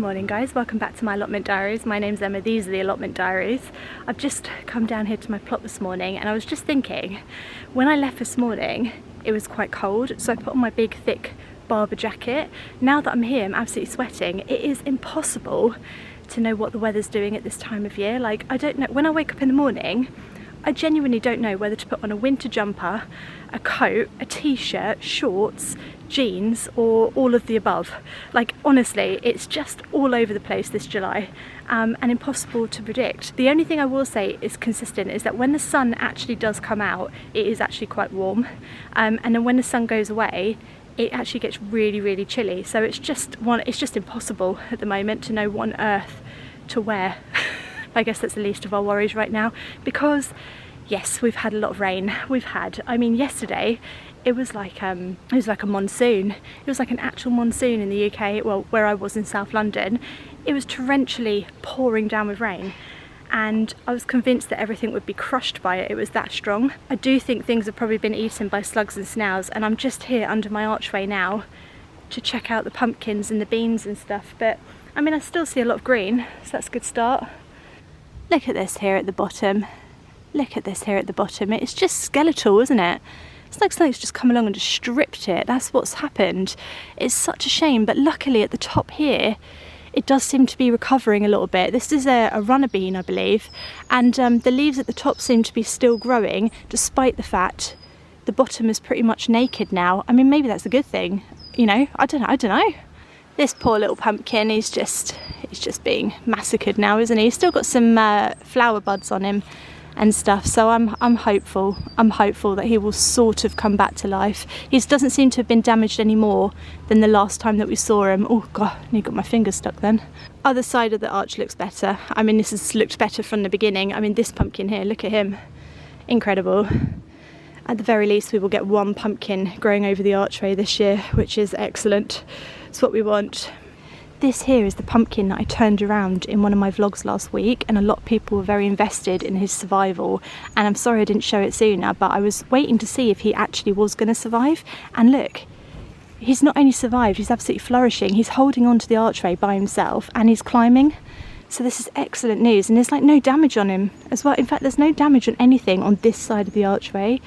Morning guys, welcome back to my allotment diaries. My name's Emma, these are the allotment diaries. I've just come down here to my plot this morning and I was just thinking, when I left this morning it was quite cold, so I put on my big thick Barber jacket. Now that I'm here I'm absolutely sweating. It is impossible to know what the weather's doing at this time of year. Like, I don't know, when I wake up in the morning I genuinely don't know whether to put on a winter jumper, a coat, a t-shirt, shorts, jeans, or all of the above. Like, honestly, it's just all over the place this July, and impossible to predict. The only thing I will say is consistent is that when the sun actually does come out, it is actually quite warm, and then when the sun goes away, it actually gets really, really chilly. So it's just impossible at the moment to know what on earth to wear. I guess that's the least of our worries right now, because yes, we've had a lot of rain. I mean, yesterday it was like a monsoon. It was like an actual monsoon in the UK. Well, where I was in South London, it was torrentially pouring down with rain, and I was convinced that everything would be crushed by it. It was that strong. I do think things have probably been eaten by slugs and snails, and I'm just here under my archway now to check out the pumpkins and the beans and stuff. But I mean, I still see a lot of green, so that's a good start. Look at this here at the bottom. Look at this here at the bottom. It's just skeletal, isn't it? It's like something's just come along and just stripped it. That's what's happened. It's such a shame, but luckily at the top here, it does seem to be recovering a little bit. This is a runner bean, I believe, and the leaves at the top seem to be still growing, despite the fact the bottom is pretty much naked now. I mean, maybe that's a good thing, you know? I don't know. This poor little pumpkin, he's just being massacred now, isn't he? He's still got some flower buds on him and stuff, so I'm hopeful. I'm hopeful that he will sort of come back to life. He doesn't seem to have been damaged any more than the last time that we saw him. Oh god, I got my finger stuck then. Other side of the arch looks better. I mean, this has looked better from the beginning. I mean, this pumpkin here, look at him. Incredible. At the very least, we will get one pumpkin growing over the archway this year, which is excellent. It's what we want. This here is the pumpkin that I turned around in one of my vlogs last week, and a lot of people were very invested in his survival, and I'm sorry I didn't show it sooner, but I was waiting to see if he actually was going to survive. And look, he's not only survived, he's absolutely flourishing. He's holding on to the archway by himself and he's climbing. So this is excellent news, and there's like no damage on him as well. In fact, there's no damage on anything on this side of the archway,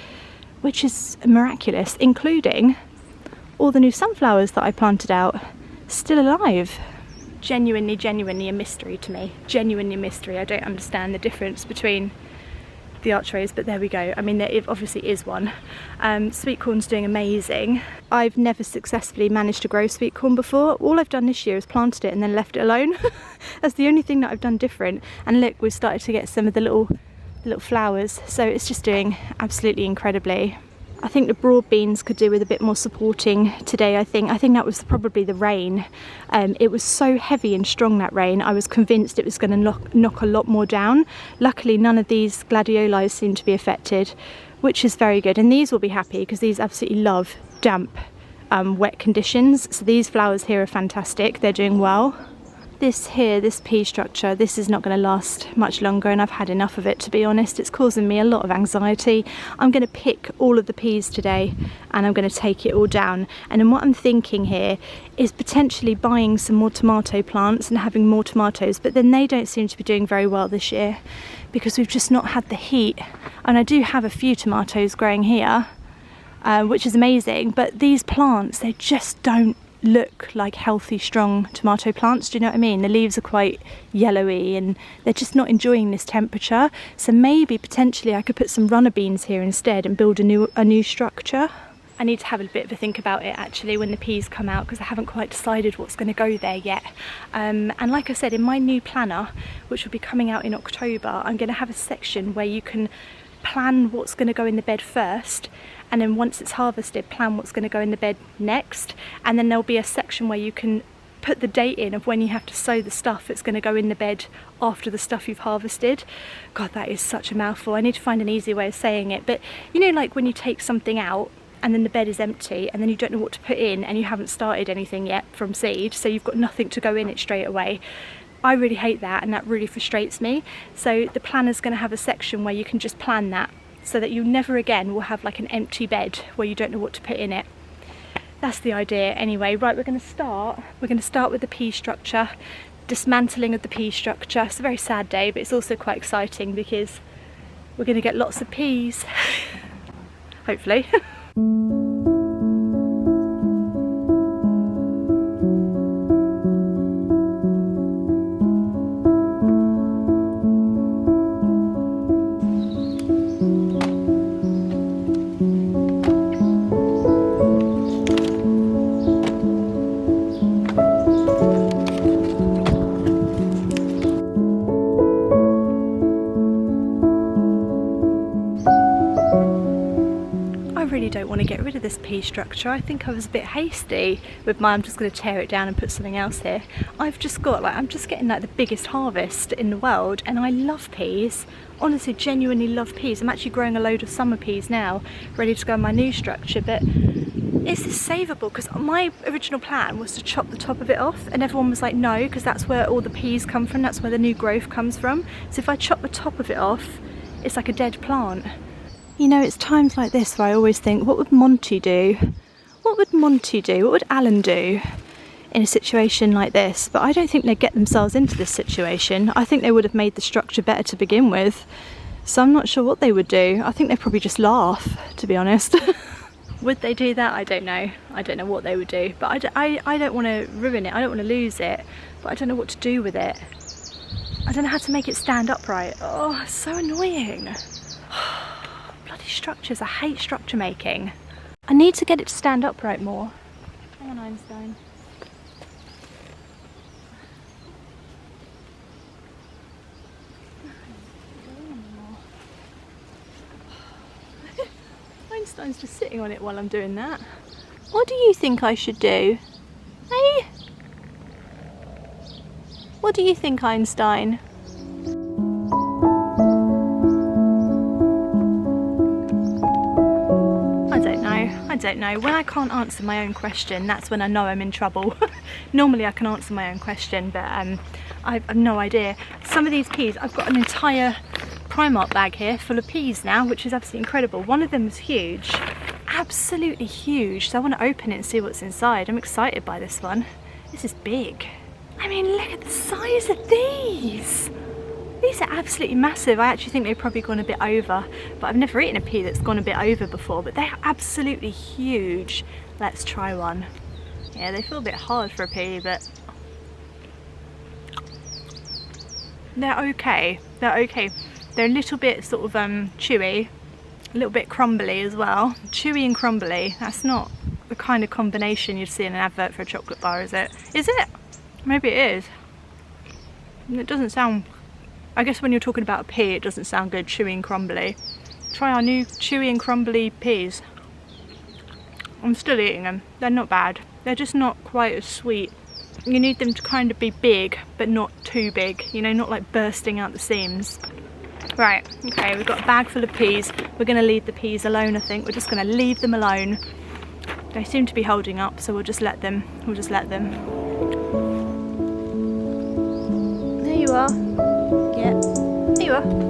which is miraculous, including all the new sunflowers that I planted out, still alive. Genuinely a mystery to me. Genuinely a mystery. I don't understand the difference between the archways, but there we go. I mean, there obviously is one. Sweet corn's doing amazing. I've never successfully managed to grow sweet corn before. All I've done this year is planted it and then left it alone. That's the only thing that I've done different. And look, we've started to get some of the little flowers, so it's just doing absolutely incredibly. I think the broad beans could do with a bit more supporting today. I think that was probably the rain. It was so heavy and strong, that rain. I was convinced it was going to knock a lot more down. Luckily, none of these gladioli seem to be affected, which is very good. And these will be happy because these absolutely love damp, wet conditions. So these flowers here are fantastic. They're doing well. This here, this pea structure, this is not going to last much longer, and I've had enough of it, to be honest. It's causing me a lot of anxiety. I'm going to pick all of the peas today and I'm going to take it all down. And then what I'm thinking here is potentially buying some more tomato plants and having more tomatoes, but then they don't seem to be doing very well this year because we've just not had the heat. And I do have a few tomatoes growing here, which is amazing, but these plants, they just don't look like healthy, strong tomato plants. Do you know what I mean? The leaves are quite yellowy and they're just not enjoying this temperature. So maybe potentially I could put some runner beans here instead and build a new structure. I need to have a bit of a think about it actually when the peas come out, because I haven't quite decided what's going to go there yet. And like I said, in my new planner, which will be coming out in October, I'm going to have a section where you can plan what's going to go in the bed first, and then once it's harvested, plan what's going to go in the bed next. And then there'll be a section where you can put the date in of when you have to sow the stuff that's going to go in the bed after the stuff you've harvested. God, that is such a mouthful. I need to find an easy way of saying it. But you know, like when you take something out and then the bed is empty and then you don't know what to put in and you haven't started anything yet from seed, so you've got nothing to go in it straight away. I really hate that, and that really frustrates me. So the planner's going to have a section where you can just plan that, so that you never again will have like an empty bed where you don't know what to put in it. that's the idea anyway. Right, we're going to start with the pea structure, dismantling of the pea structure. It's a very sad day, but it's also quite exciting because we're going to get lots of peas, hopefully. Don't want to get rid of this pea structure. I think I was a bit hasty with I'm just going to tear it down and put something else here. I've just got I'm just getting the biggest harvest in the world, and I love peas. Honestly, genuinely love peas. I'm actually growing a load of summer peas now, ready to go in my new structure, but is this savable? Because my original plan was to chop the top of it off, and everyone was like, no, because that's where all the peas come from, that's where the new growth comes from. So if I chop the top of it off, it's like a dead plant. You know, it's times like this where I always think, what would Monty do? What would Monty do? What would Alan do in a situation like this? But I don't think they'd get themselves into this situation. I think they would have made the structure better to begin with. So I'm not sure what they would do. I think they'd probably just laugh, to be honest. Would they do that? I don't know. I don't know what they would do. But I don't want to ruin it. I don't want to lose it. But I don't know what to do with it. I don't know how to make it stand upright. Oh, it's so annoying. Structures, I hate structure making. I need to get it to stand upright more. Hang on, Einstein. Einstein's just sitting on it while I'm doing that. What do you think I should do? Hey? What do you think, Einstein? I don't know. When I can't answer my own question, that's when I know I'm in trouble. Normally I can answer my own question, but I've no idea. Some of these peas, I've got an entire Primark bag here full of peas now, which is absolutely incredible. One of them is huge, absolutely huge, so I want to open it and see what's inside. I'm excited by this one. This is big. I mean, look at the size of these. These are absolutely massive. I actually think they've probably gone a bit over, but I've never eaten a pea that's gone a bit over before, but they are absolutely huge. Let's try one. Yeah, they feel a bit hard for a pea, but they're okay. They're okay. They're a little bit sort of chewy, a little bit crumbly as well. Chewy and crumbly, that's not the kind of combination you'd see in an advert for a chocolate bar, is it? Is it? Maybe it is. It doesn't sound, I guess when you're talking about a pea, it doesn't sound good, chewy and crumbly. Try our new chewy and crumbly peas. I'm still eating them. They're not bad. They're just not quite as sweet. You need them to kind of be big, but not too big. You know, not like bursting out the seams. Right, okay, we've got a bag full of peas. We're going to leave the peas alone, I think. We're just going to leave them alone. They seem to be holding up, so we'll just let them. We'll just let them. There you are. Yeah, there you are.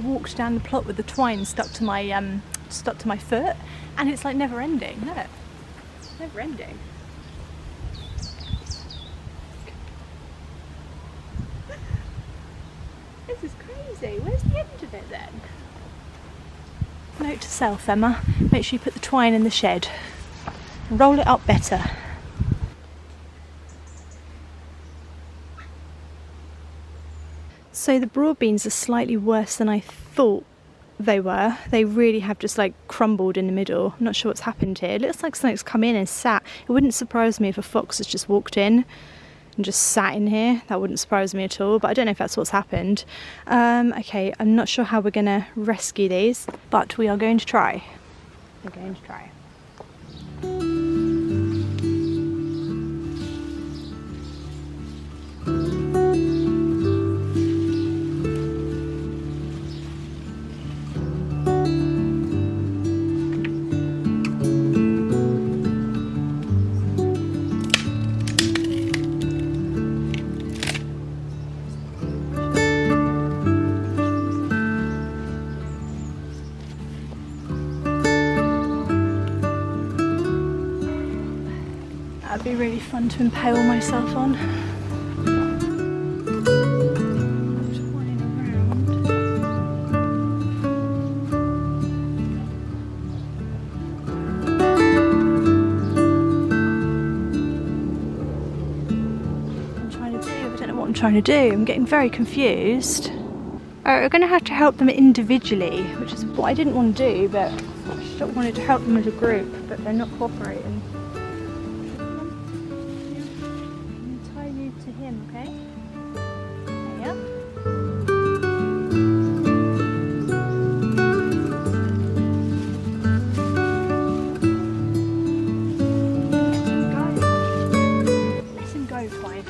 Walked down the plot with the twine stuck to my foot, and it's like never ending. Look, never ending. This is crazy. Where's the end of it then? Note to self, Emma, make sure you put the twine in the shed. Roll it up better. So the broad beans are slightly worse than I thought they were. They really have just like crumbled in the middle. I'm not sure what's happened here. It looks like something's come in and sat. It wouldn't surprise me if a fox has just walked in and just sat in here. That wouldn't surprise me at all, but I don't know if that's what's happened. Okay, I'm not sure how we're gonna rescue these, but we are going to try. We're going to try. be really fun to impale myself on. Twine around. I'm trying to do. I'm getting very confused. We're going to have to help them individually, which is what I didn't want to do, but I just wanted to help them as a group, but they're not cooperating. I'm going to tie you to him, okay? There you are. Let him go, fine.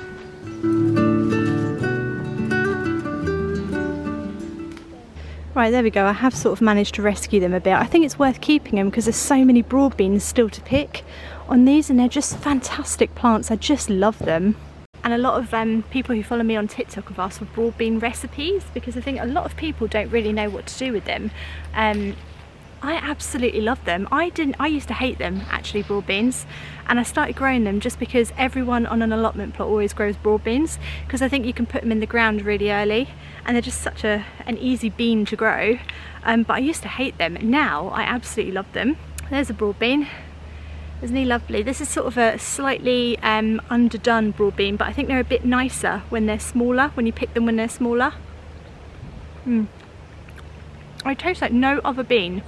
Right, there we go. I have sort of managed to rescue them a bit. I think it's worth keeping them because there's so many broad beans still to pick on these, and they're just fantastic plants. I just love them. And a lot of people who follow me on TikTok have asked for broad bean recipes because I think a lot of people don't really know what to do with them. I absolutely love them. I used to hate them, actually, broad beans, and I started growing them just because everyone on an allotment plot always grows broad beans, because I think you can put them in the ground really early and they're just such an easy bean to grow. But I used to hate them. Now I absolutely love them. There's a broad bean. Isn't he lovely? This is sort of a slightly underdone broad bean, but I think they're a bit nicer when they're smaller, when you pick them when they're smaller. It tastes like no other bean.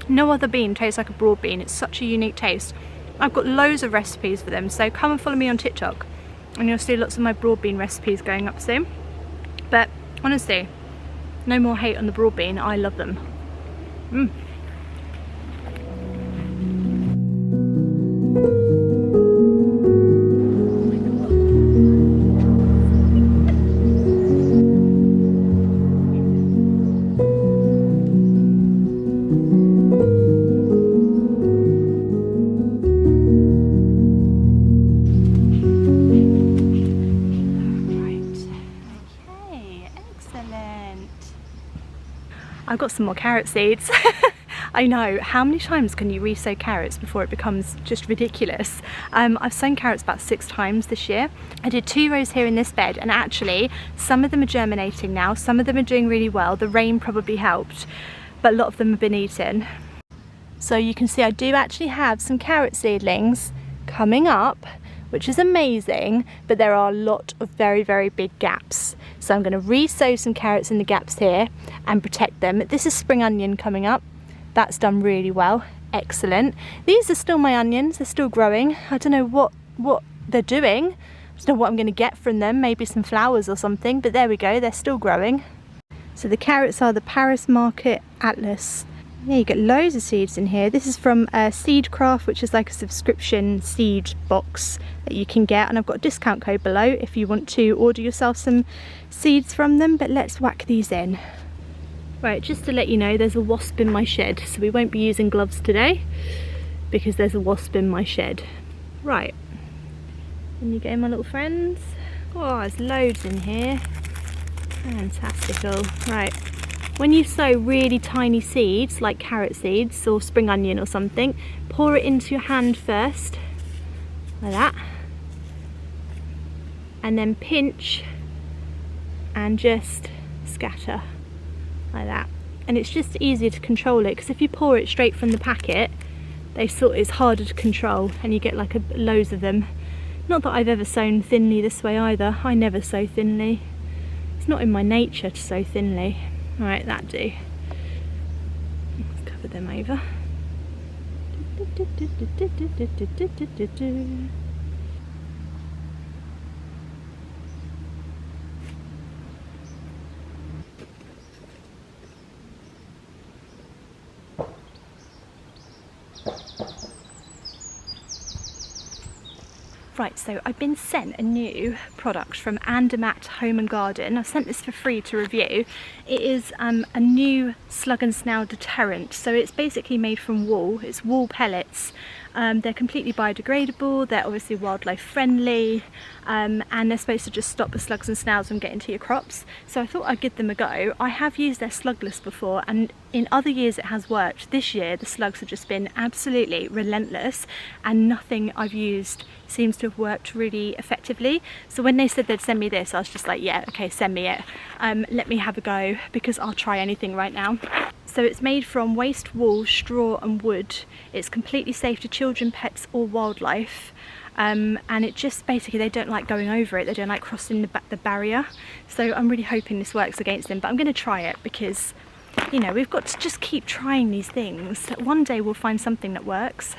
No other bean tastes like a broad bean. It's such a unique taste. I've got loads of recipes for them, so come and follow me on TikTok and you'll see lots of my broad bean recipes going up soon. But honestly, no more hate on the broad bean. I love them. I've got some more carrot seeds. I know, how many times can you re-sow carrots before it becomes just ridiculous? I've sown carrots about 6 times this year. I did 2 rows here in this bed, and actually some of them are germinating now, some of them are doing really well. The rain probably helped, but a lot of them have been eaten. So you can see I do actually have some carrot seedlings coming up, which is amazing, but there are a lot of very, very big gaps. So I'm going to re-sow some carrots in the gaps here and protect them. This is spring onion coming up. That's done really well. Excellent. These are still my onions. They're still growing. I don't know what they're doing. I don't know what I'm going to get from them. Maybe some flowers or something, but there we go. They're still growing. So the carrots are the Paris Market Atlas. Yeah, you get loads of seeds in here. This is from Seedcraft, which is like a subscription seed box that you can get, and I've got a discount code below if you want to order yourself some seeds from them. But let's whack these in. Right, just to let you know, there's a wasp in my shed, so we won't be using gloves today because there's a wasp in my shed. Right, and you go, my little friends. Oh, there's loads in here. Fantastical. Right. When you sow really tiny seeds, like carrot seeds or spring onion or something, pour it into your hand first, like that, and then pinch and just scatter, like that. And it's just easier to control it, because if you pour it straight from the packet, it's harder to control and you get like loads of them. Not that I've ever sown thinly this way either. I never sow thinly. It's not in my nature to sow thinly. Right, that do. Let's cover them over. Right, so I've been sent a new product from Andermatt Home and Garden. I sent this for free to review. It is a new slug and snail deterrent. So it's basically made from wool. It's wool pellets, They're completely biodegradable, they're obviously wildlife friendly, and they're supposed to just stop the slugs and snails from getting to your crops. So I thought I'd give them a go. I have used their slugless before, and in other years it has worked. This year the slugs have just been absolutely relentless, and nothing I've used seems to have worked really effectively. So when they said they'd send me this, I was just like, yeah, okay, send me it. Let me have a go, because I'll try anything right now. So it's made from waste wool, straw and wood. It's completely safe to children, pets or wildlife. And it just basically, they don't like going over it, they don't like crossing the barrier. So I'm really hoping this works against them, but I'm going to try it because, you know, we've got to just keep trying these things. One day we'll find something that works.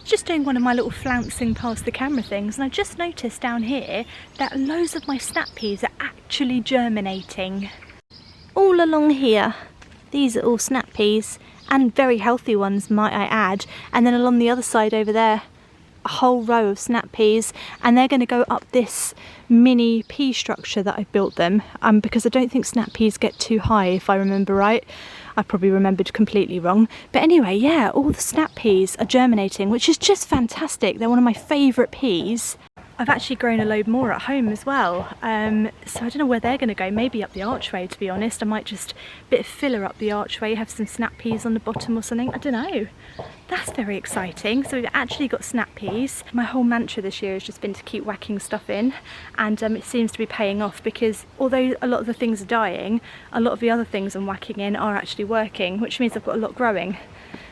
Just doing one of my little flouncing past the camera things, and I just noticed down here that loads of my snap peas are actually germinating. All along here, these are all snap peas, and very healthy ones might I add, and then along the other side over there, a whole row of snap peas, and they're going to go up this mini pea structure that I built them, because I don't think snap peas get too high, if I remember right. I probably remembered completely wrong. But anyway, yeah, all the snap peas are germinating, which is just fantastic. They're one of my favourite peas. I've actually grown a load more at home as well, so I don't know where they're going to go. Maybe up the archway, to be honest. I might just bit of filler up the archway, have some snap peas on the bottom or something. I don't know. That's very exciting. So we've actually got snap peas. My whole mantra this year has just been to keep whacking stuff in, and it seems to be paying off, because although a lot of the things are dying, a lot of the other things I'm whacking in are actually working, which means I've got a lot growing.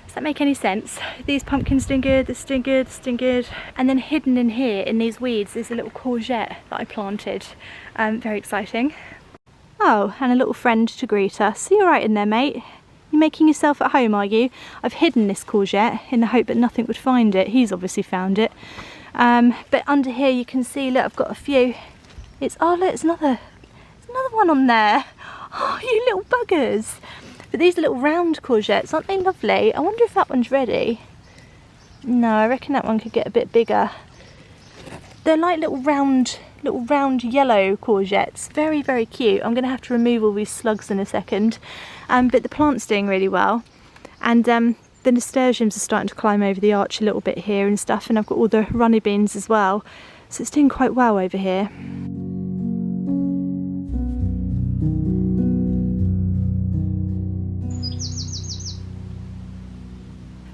Does that make any sense? These pumpkins doing good, this doing good, this doing good. And then hidden in here, in these weeds, is a little courgette that I planted. Very exciting. Oh, and a little friend to greet us. Are you alright in there, mate? You making yourself at home, are you? I've hidden this courgette in the hope that nothing would find it. He's obviously found it. But under here you can see, look, I've got a few. Oh look, there's another one on there. Oh, you little buggers. But these are little round courgettes, aren't they lovely? I wonder if that one's ready. No, I reckon that one could get a bit bigger. They're like little round yellow courgettes. Very, very cute. I'm going to have to remove all these slugs in a second. But the plant's doing really well. And the nasturtiums are starting to climb over the arch a little bit here and stuff. And I've got all the runny beans as well. So it's doing quite well over here.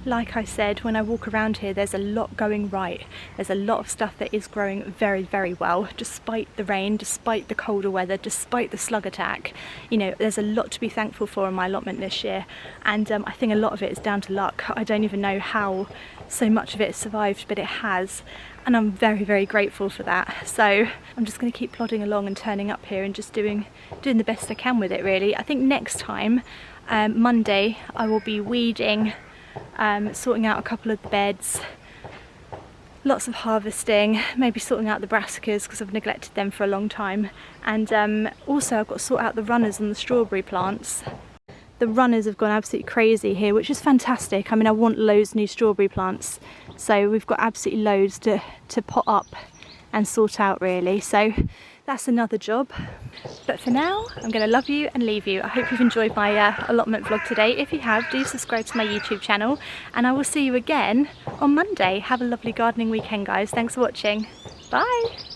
Like I said, when I walk around here, there's a lot going right. There's a lot of stuff that is growing very, very well, despite the rain, despite the colder weather, despite the slug attack. You know, there's a lot to be thankful for in my allotment this year, and I think a lot of it is down to luck. I don't even know how so much of it has survived, but it has, and I'm very, very grateful for that. So I'm just going to keep plodding along and turning up here and just doing the best I can with it, really. I think next time, Monday, I will be weeding, sorting out a couple of the beds, lots of harvesting, maybe sorting out the brassicas because I've neglected them for a long time, and also I've got to sort out the runners on the strawberry plants. The runners have gone absolutely crazy here, which is fantastic. I mean, I want loads of new strawberry plants, so we've got absolutely loads to pot up and sort out, really. So that's another job. But for now, I'm going to love you and leave you. I hope you've enjoyed my allotment vlog today. If you have, do subscribe to my YouTube channel, and I will see you again on Monday. Have a lovely gardening weekend, guys. Thanks for watching. Bye.